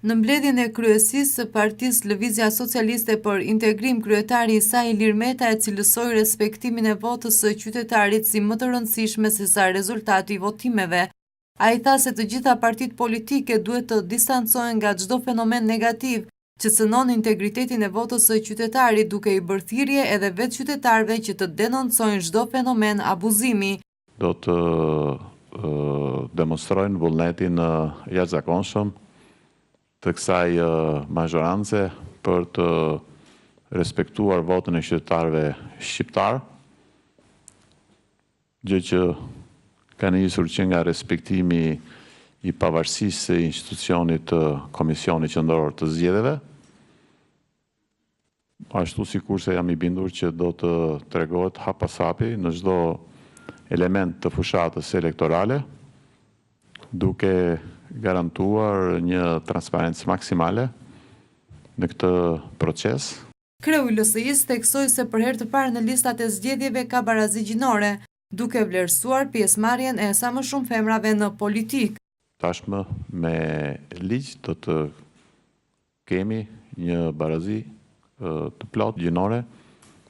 Në mbledhjen e kryesisë së Partisë Lëvizja Socialiste për Integrim, kryetari i saj Ilir Meta e cilësoi respektimin e votës së qytetarit si më të rëndësishme se sa rezultati i votimeve. Ai tha se të gjitha partitë politike duhet të distancohen nga çdo fenomen negativ që cënon integritetin e votës së qytetarit, duke i bërë thirrje edhe vetë qytetarëve që të denoncojnë çdo fenomen abuzimi. Do të demonstrojnë vullnetin jashtëzakonshëm të kësaj mazhorance për të respektuar votën e qytetarëve shqiptar, gjë që ka nisur që nga respektimi i pavarësisë së institucionit të Komisionit Qendror të Zgjedhjeve, ashtu sikurse jam i bindur që do të tregohet hap pas hapi në çdo element të fushatës elektorale, duke garantuar një transparencë maksimale në këtë proces. Kreu i LSI-s theksoi se për herë të parë në listat e zgjedhjeve ka barazi gjinore, duke vlerësuar pjesëmarrjen e sa më shumë femrave në politikë. Tashmë me ligj do të kemi një barazi të plot gjinore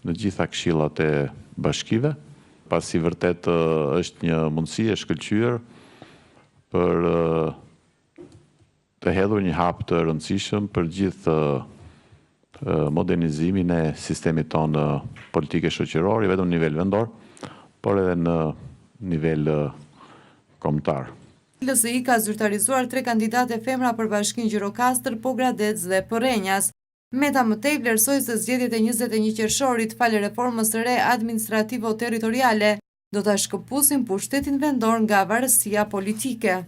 në gjitha këshillat e bashkive, pasi vërtet është një mundësi e shkëlqyer për të hedhur një hap të rëndësishëm për gjithë modernizimin e sistemit tonë politike shoqëror, jo vetëm në nivel vendor, por edhe në nivel kombëtar. LSI ka zyrtarizuar 3 kandidate femra për Bashkinë Gjirokastër, Pogradec dhe Porrenjas. Meta më tej vlerësoi se zgjedhjet e 21 qershorit, falë reformës së re administrativo-territoriale, do ta shkëpusin pushtetin vendor nga varësia politike.